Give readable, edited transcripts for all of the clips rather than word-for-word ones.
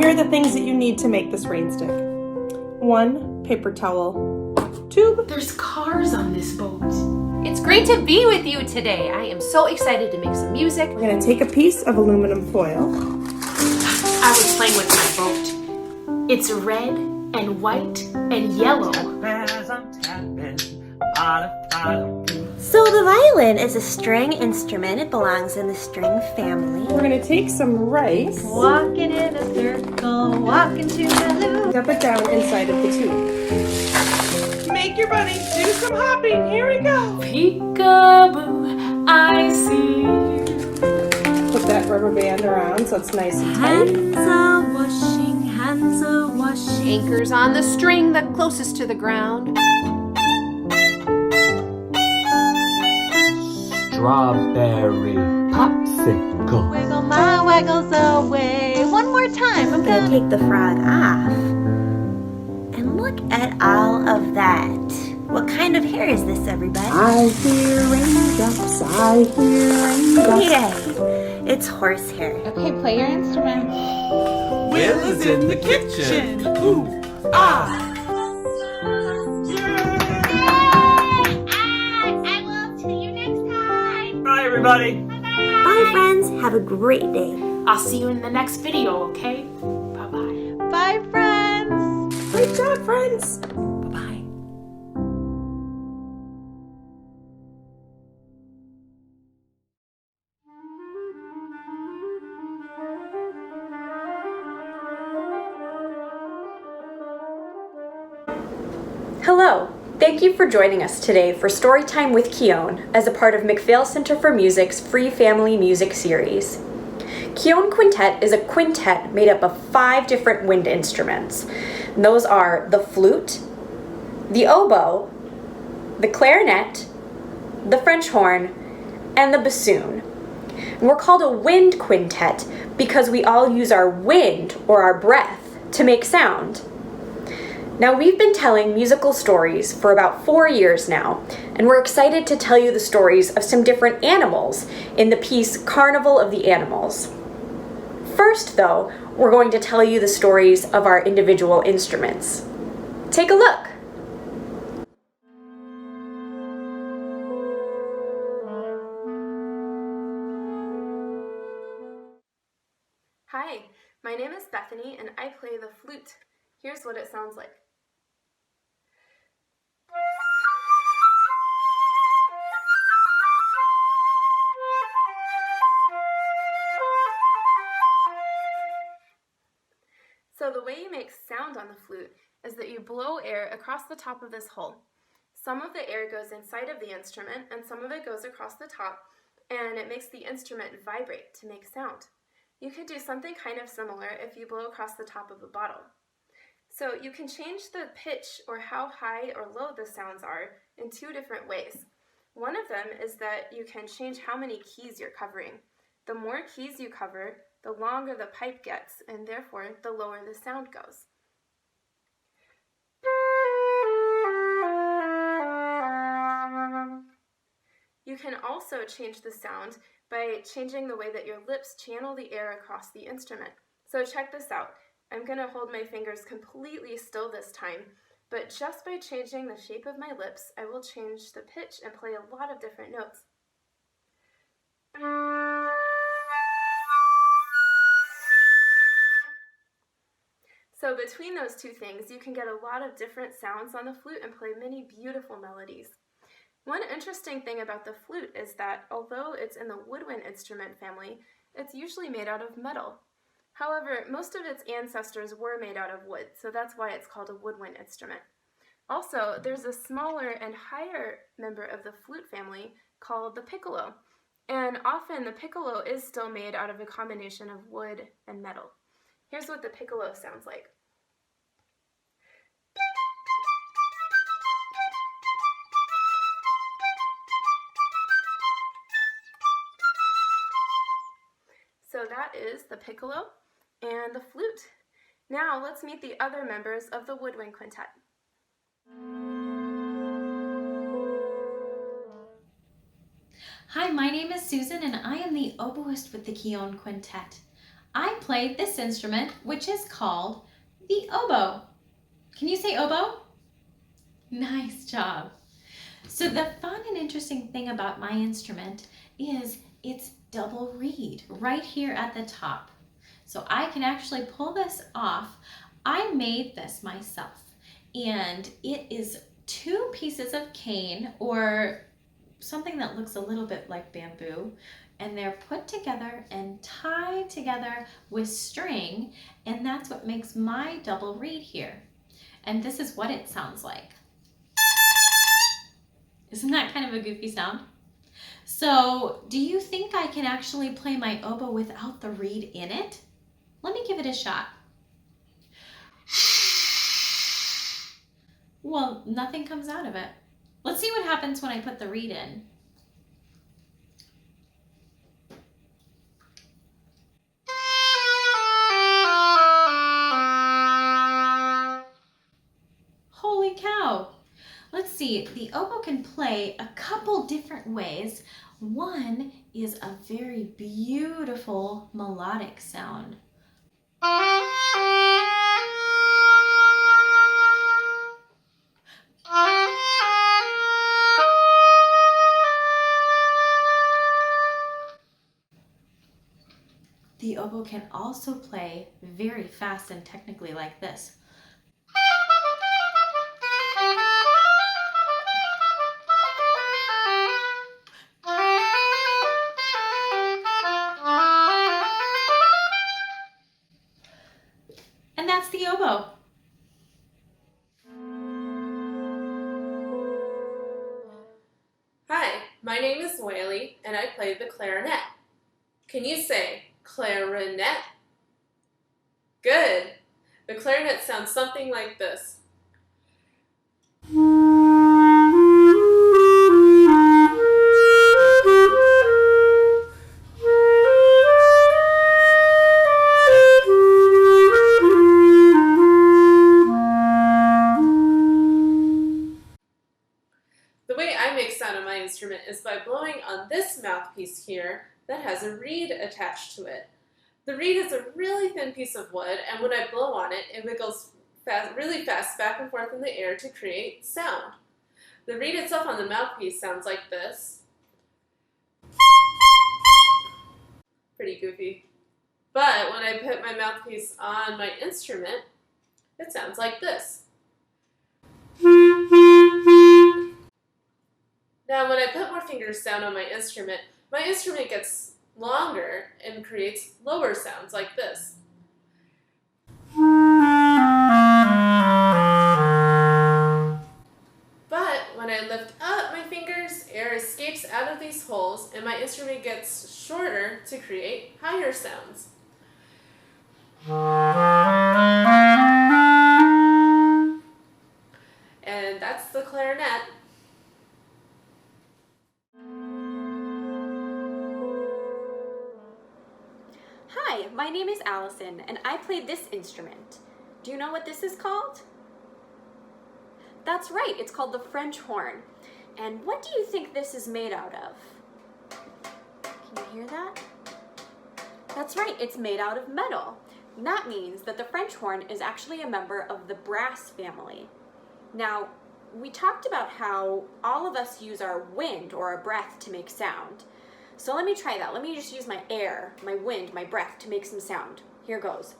here are the things that you need to make this rain stick. 1 paper towel, tube. There's cars on this boat. It's great to be with you today. I am so excited to make some music. We're gonna take a piece of aluminum foil. I was playing with my boat. It's red and white and yellow. So the violin is a string instrument. It belongs in the string family. We're gonna take some rice. Walking in a circle, walking to the loop. Step it down inside of the tube. Make your bunny do some hopping. Here we go. Peekaboo, I see you. Put that rubber band around so it's nice and tight. Hands are washing, hands are washing. Anchors on the string that's closest to the ground. Strawberry popsicle. Wiggle my waggles away. One more time. I'm gonna take the frog off. And look at all of that. What kind of hair is this, everybody? I hear raindrops, I hear raindrops. Yay! It's horsehair. Okay, play your instrument. Will is in the kitchen. Ooh, ah. Bye, everybody. Bye, friends. Have a great day. I'll see you in the next video, okay? Bye-bye. Bye, friends. Great job, friends. Bye-bye. Hello! Thank you for joining us today for Storytime with Chione as a part of MacPhail Center for Music's Free Family Music Series. Chione Quintet is a quintet made up of 5 different wind instruments. And those are the flute, the oboe, the clarinet, the French horn, and the bassoon. And we're called a wind quintet because we all use our wind or our breath to make sound. Now, we've been telling musical stories for about 4 years now, and we're excited to tell you the stories of some different animals in the piece Carnival of the Animals. First, though, we're going to tell you the stories of our individual instruments. Take a look. Hi, my name is Bethany, and I play the flute. Here's what it sounds like. So the way you make sound on the flute is that you blow air across the top of this hole. Some of the air goes inside of the instrument and some of it goes across the top, and it makes the instrument vibrate to make sound. You could do something kind of similar if you blow across the top of a bottle. So you can change the pitch or how high or low the sounds are in 2 different ways. One of them is that you can change how many keys you're covering. The more keys you cover, the longer the pipe gets, and therefore the lower the sound goes. You can also change the sound by changing the way that your lips channel the air across the instrument. So check this out. I'm going to hold my fingers completely still this time, but just by changing the shape of my lips, I will change the pitch and play a lot of different notes. So between those 2 things, you can get a lot of different sounds on the flute and play many beautiful melodies. One interesting thing about the flute is that although it's in the woodwind instrument family, it's usually made out of metal. However, most of its ancestors were made out of wood, so that's why it's called a woodwind instrument. Also, there's a smaller and higher member of the flute family called the piccolo, and often the piccolo is still made out of a combination of wood and metal. Here's what the piccolo sounds like. So that is the piccolo and the flute. Now let's meet the other members of the woodwind quintet. Hi, my name is Susan and I am the oboist with the Chione Quintet. I played this instrument, which is called the oboe. Can you say oboe? Nice job. So the fun and interesting thing about my instrument is it's double reed right here at the top. So I can actually pull this off. I made this myself, and it is 2 pieces of cane or something that looks a little bit like bamboo, and they're put together and tied together with string, and that's what makes my double reed here. And this is what it sounds like. Isn't that kind of a goofy sound? So, do you think I can actually play my oboe without the reed in it? Let me give it a shot. Well, nothing comes out of it. Let's see what happens when I put the reed in. Holy cow! Let's see, the oboe can play a couple different ways. One is a very beautiful melodic sound. The oboe can also play very fast and technically like this. And that's the oboe. Hi, my name is Whaley, and I play the clarinet. Can you say clarinet? Good. The clarinet sounds something like this. The way I make sound on my instrument is by blowing on this mouthpiece here that has a reed attached to it. The reed is a really thin piece of wood, and when I blow on it, it wiggles really fast back and forth in the air to create sound. The reed itself on the mouthpiece sounds like this. Pretty goofy. But when I put my mouthpiece on my instrument, it sounds like this. Now when I put more fingers down on my instrument gets longer and creates lower sounds like this. But when I lift up my fingers, air escapes out of these holes and my instrument gets shorter to create higher sounds. And that's the clarinet. Hi, my name is Allison, and I play this instrument. Do you know what this is called? That's right, it's called the French horn. And what do you think this is made out of? Can you hear that? That's right, it's made out of metal. And that means that the French horn is actually a member of the brass family. Now, we talked about how all of us use our wind or our breath to make sound. So let me try that. Let me just use my air, my wind, my breath to make some sound. Here goes.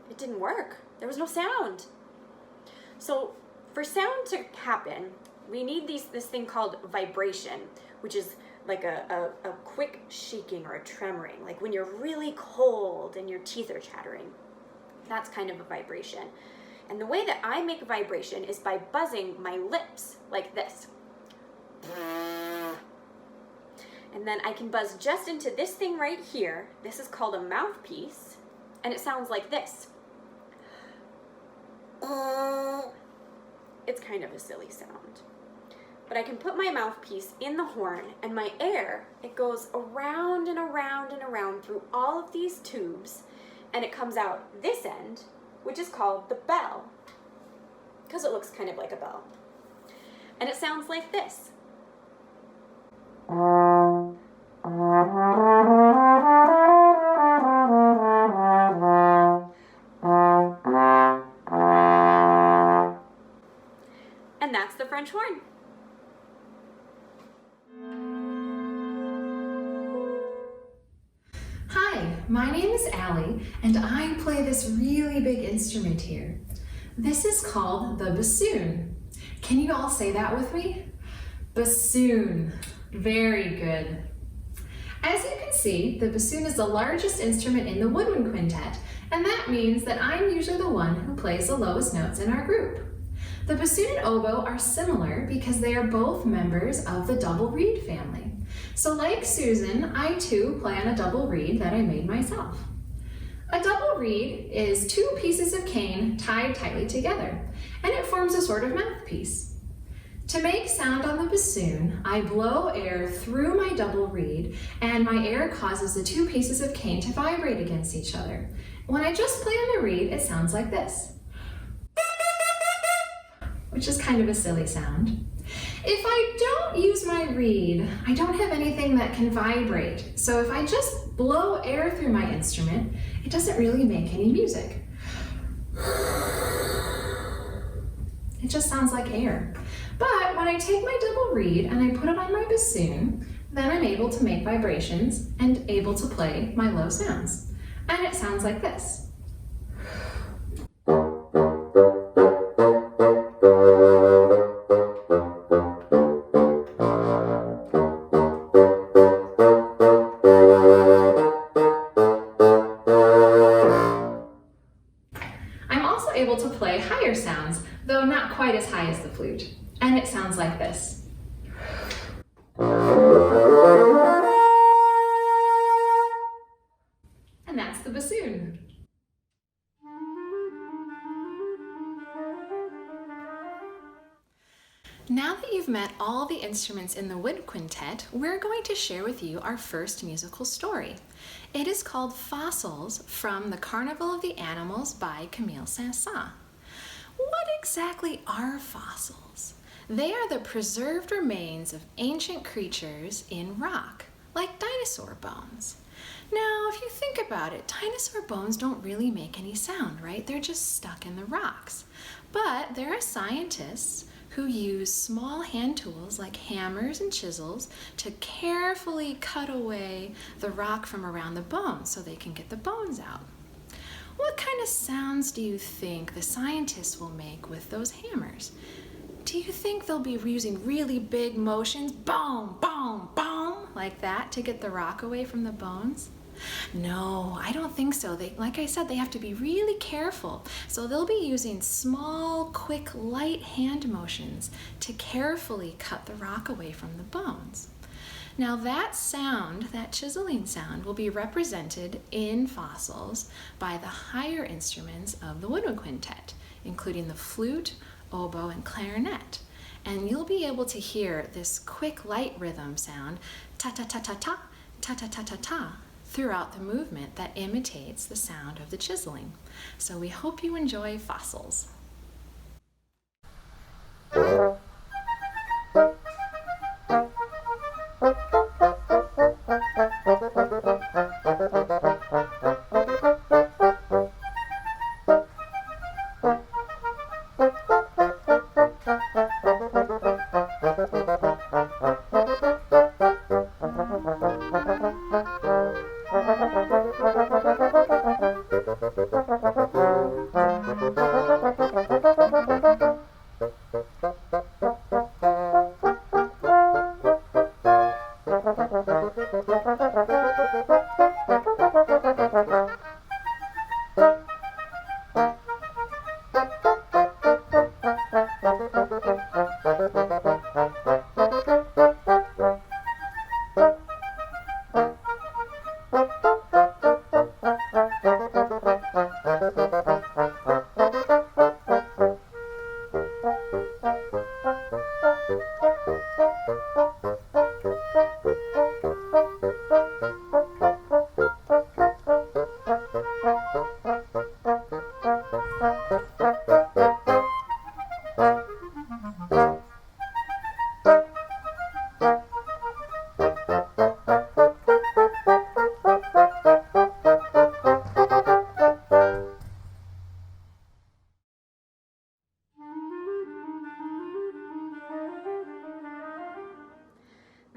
It didn't work. There was no sound. So for sound to happen, we need this thing called vibration, which is like a quick shaking or a tremoring, like when you're really cold and your teeth are chattering. That's kind of a vibration. And the way that I make vibration is by buzzing my lips like this. And then I can buzz just into this thing right here. This is called a mouthpiece, and it sounds like this. It's kind of a silly sound. But I can put my mouthpiece in the horn, and my air, it goes around and around and around through all of these tubes, and it comes out this end, which is called the bell, because it looks kind of like a bell. And it sounds like this. And that's the French horn. Hi, my name is Allie, and I play this really big instrument here. This is called the bassoon. Can you all say that with me? Bassoon. Very good. As you can see, the bassoon is the largest instrument in the woodwind quintet, and that means that I'm usually the one who plays the lowest notes in our group. The bassoon and oboe are similar because they are both members of the double reed family. So like Susan, I too play on a double reed that I made myself. A double reed is two pieces of cane tied tightly together, and it forms a sort of mouthpiece. To make sound on the bassoon, I blow air through my double reed, and my air causes the two pieces of cane to vibrate against each other. When I just play on the reed, it sounds like this, which is kind of a silly sound. If I don't use my reed, I don't have anything that can vibrate. So if I just blow air through my instrument, it doesn't really make any music. It just sounds like air. But when I take my double reed and I put it on my bassoon, then I'm able to make vibrations and able to play my low sounds. And it sounds like this. I'm also able to play higher sounds, though not quite as high as the flute. And it sounds like this. And that's the bassoon. Now that you've met all the instruments in the wood quintet, we're going to share with you our first musical story. It is called Fossils from the Carnival of the Animals by Camille Sansa. What exactly are fossils? They are the preserved remains of ancient creatures in rock, like dinosaur bones. Now, if you think about it, dinosaur bones don't really make any sound, right? They're just stuck in the rocks. But there are scientists who use small hand tools like hammers and chisels to carefully cut away the rock from around the bones so they can get the bones out. What kind of sounds do you think the scientists will make with those hammers? Do you think they'll be using really big motions, boom, boom, boom, like that to get the rock away from the bones? No, I don't think so. Like I said, they have to be really careful. So they'll be using small, quick, light hand motions to carefully cut the rock away from the bones. Now that sound, that chiseling sound, will be represented in fossils by the higher instruments of the woodwind quintet, including the flute, oboe, and clarinet. And you'll be able to hear this quick, light rhythm sound, ta-ta-ta-ta-ta, ta-ta-ta-ta-ta, throughout the movement that imitates the sound of the chiseling. So we hope you enjoy Fossils.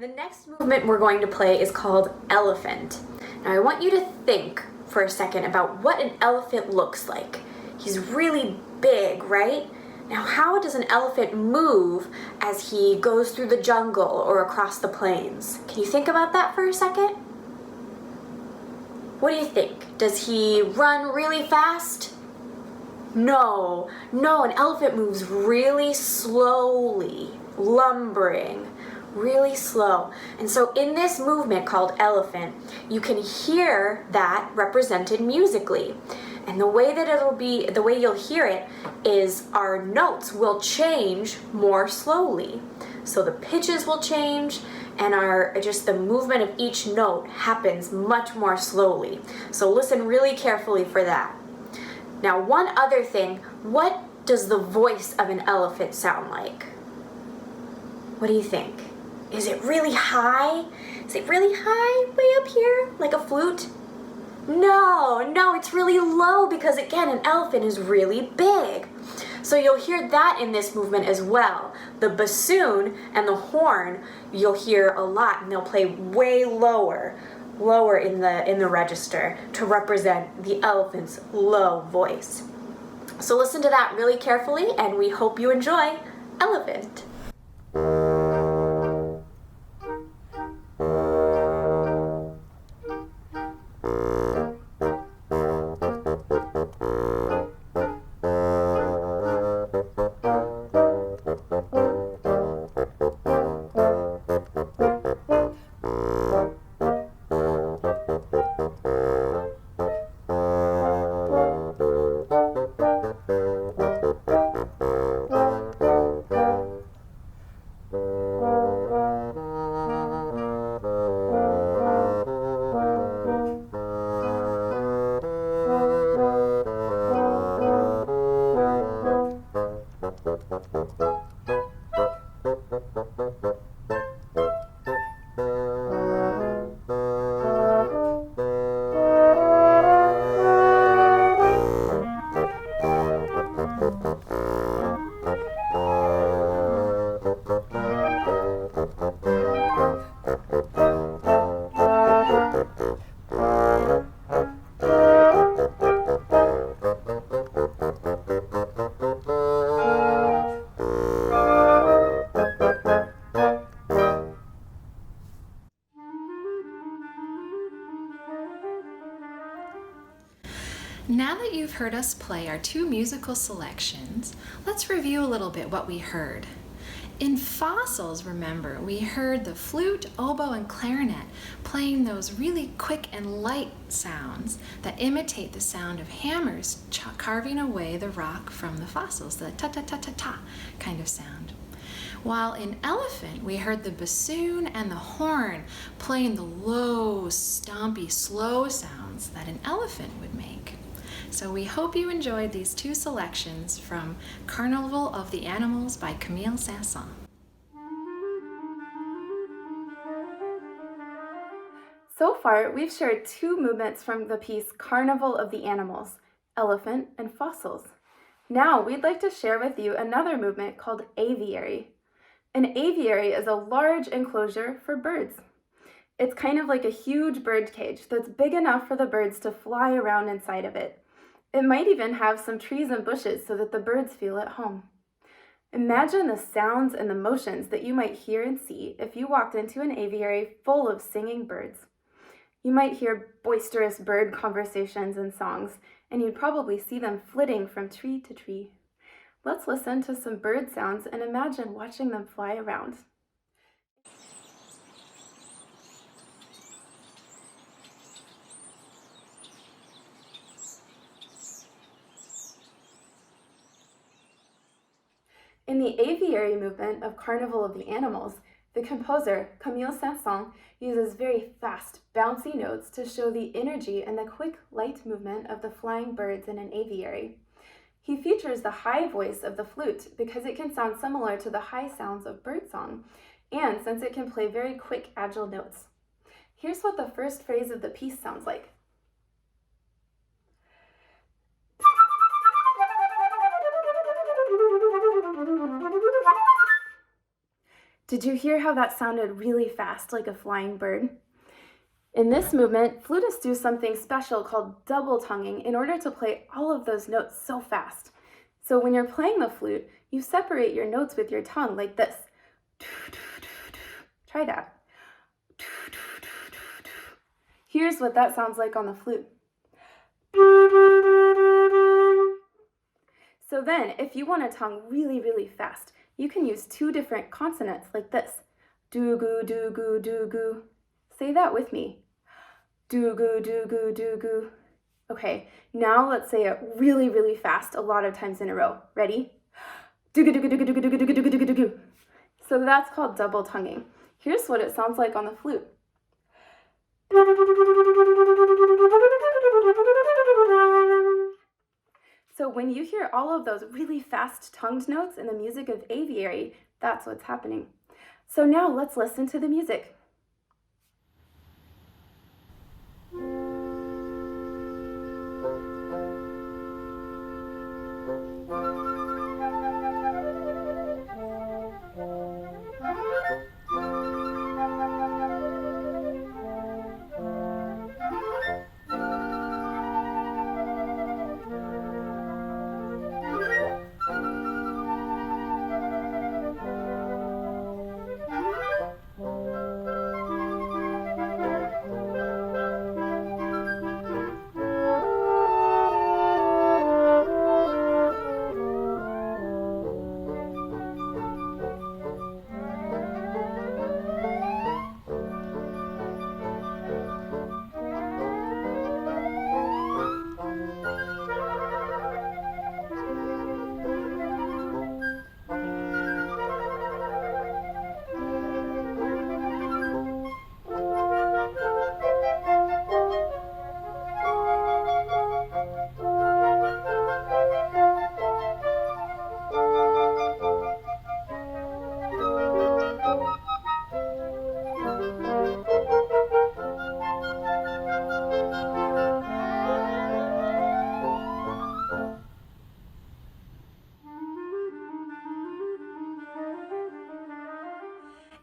The next movement we're going to play is called Elephant. Now I want you to think for a second about what an elephant looks like. He's really big, right? Now how does an elephant move as he goes through the jungle or across the plains? Can you think about that for a second? What do you think? Does he run really fast? No, an elephant moves really slowly, lumbering, really slow. And so in this movement called Elephant, you can hear that represented musically. And the way you'll hear it is our notes will change more slowly. So the pitches will change and the movement of each note happens much more slowly. So listen really carefully for that. Now, one other thing, what does the voice of an elephant sound like? What do you think? Is it really high? Is it really high, way up here, like a flute? No, it's really low because, again, an elephant is really big. So you'll hear that in this movement as well. The bassoon and the horn, you'll hear a lot, and they'll play way lower in the register to represent the elephant's low voice. So listen to that really carefully, and we hope you enjoy Elephant. Now that you've heard us play our two musical selections, let's review a little bit what we heard. In Fossils, remember, we heard the flute, oboe, and clarinet playing those really quick and light sounds that imitate the sound of hammers carving away the rock from the fossils, the ta-ta-ta-ta-ta kind of sound. While in Elephant, we heard the bassoon and the horn playing the low, stompy, slow sounds that an elephant would make. So we hope you enjoyed these two selections from Carnival of the Animals by Camille Sansa. So far, we've shared two movements from the piece Carnival of the Animals, Elephant and Fossils. Now we'd like to share with you another movement called Aviary. An aviary is a large enclosure for birds. It's kind of like a huge bird cage that's big enough for the birds to fly around inside of it. It might even have some trees and bushes so that the birds feel at home. Imagine the sounds and the motions that you might hear and see if you walked into an aviary full of singing birds. You might hear boisterous bird conversations and songs, and you'd probably see them flitting from tree to tree. Let's listen to some bird sounds and imagine watching them fly around. In the aviary movement of Carnival of the Animals, the composer, Camille Sansa, uses very fast, bouncy notes to show the energy and the quick, light movement of the flying birds in an aviary. He features the high voice of the flute because it can sound similar to the high sounds of birdsong, and since it can play very quick, agile notes. Here's what the first phrase of the piece sounds like. Did you hear how that sounded really fast, like a flying bird? In this movement, flutists do something special called double tonguing in order to play all of those notes so fast. So when you're playing the flute, you separate your notes with your tongue like this. Try that. Here's what that sounds like on the flute. So then, if you want to tongue really, really fast, you can use two different consonants like this. Do-goo, do-goo, do-goo. Say that with me. Do-goo, do-goo, do-goo. Okay, now let's say it really, really fast a lot of times in a row. Ready? Do-goo, do-goo, do-goo, do-goo, do-goo, do-goo, do-goo, do-goo. So that's called double tonguing. Here's what it sounds like on the flute. So when you hear all of those really fast tongued notes in the music of Aviary, that's what's happening. So now let's listen to the music.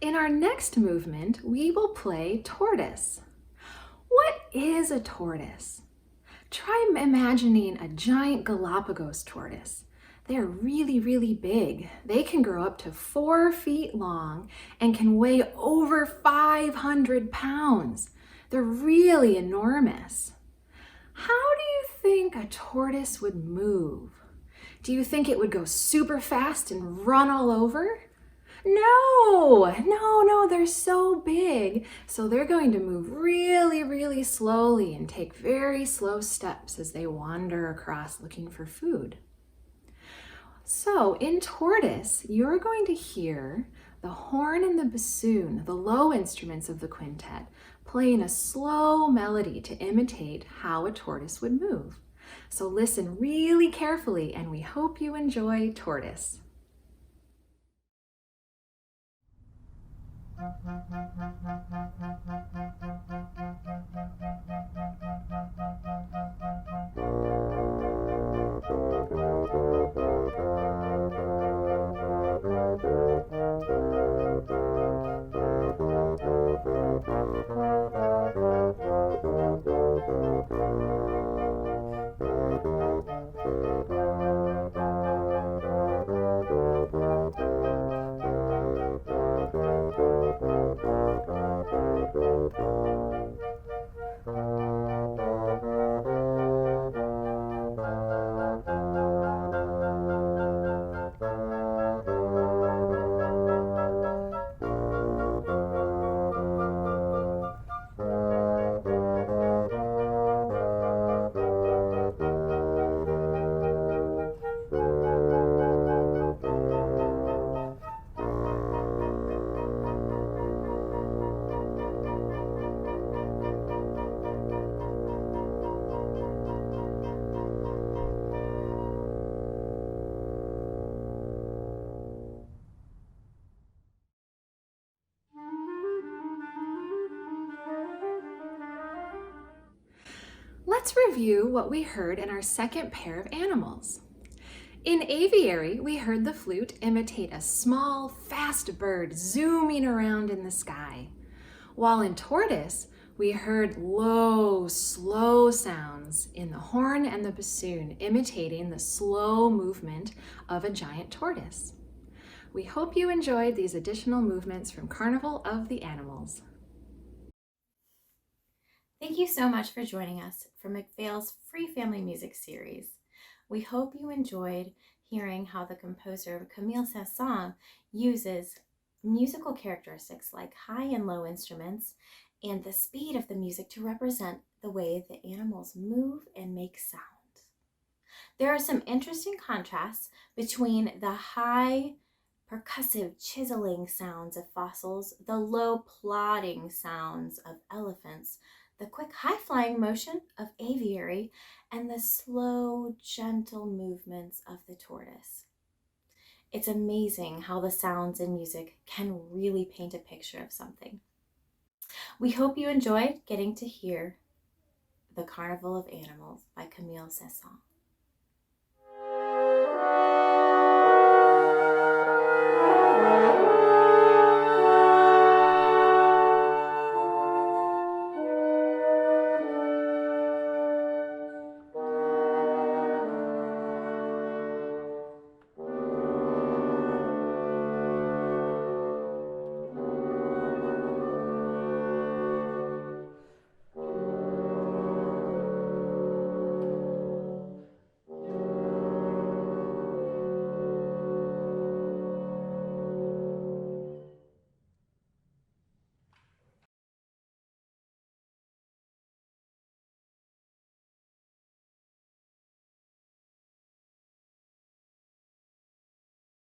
In our next movement, we will play Tortoise. What is a tortoise? Try imagining a giant Galapagos tortoise. They're really, really big. They can grow up to 4 feet long and can weigh over 500 pounds. They're really enormous. How do you think a tortoise would move? Do you think it would go super fast and run all over? No, they're so big. So they're going to move really, really slowly and take very slow steps as they wander across looking for food. So in Tortoise, you're going to hear the horn and the bassoon, the low instruments of the quintet, playing a slow melody to imitate how a tortoise would move. So listen really carefully, and we hope you enjoy Tortoise. Let's review what we heard in our second pair of animals. In Aviary, we heard the flute imitate a small, fast bird zooming around in the sky. While in Tortoise, we heard low, slow sounds in the horn and the bassoon, imitating the slow movement of a giant tortoise. We hope you enjoyed these additional movements from Carnival of the Animals. Thank you so much for joining us for MacPhail's Free Family Music series. We hope you enjoyed hearing how the composer Camille Sansa uses musical characteristics like high and low instruments and the speed of the music to represent the way the animals move and make sound. There are some interesting contrasts between the high percussive chiseling sounds of fossils, the low plodding sounds of elephants, the quick high-flying motion of Aviary, and the slow, gentle movements of the tortoise. It's amazing how the sounds in music can really paint a picture of something. We hope you enjoyed getting to hear The Carnival of Animals by Camille Sansa.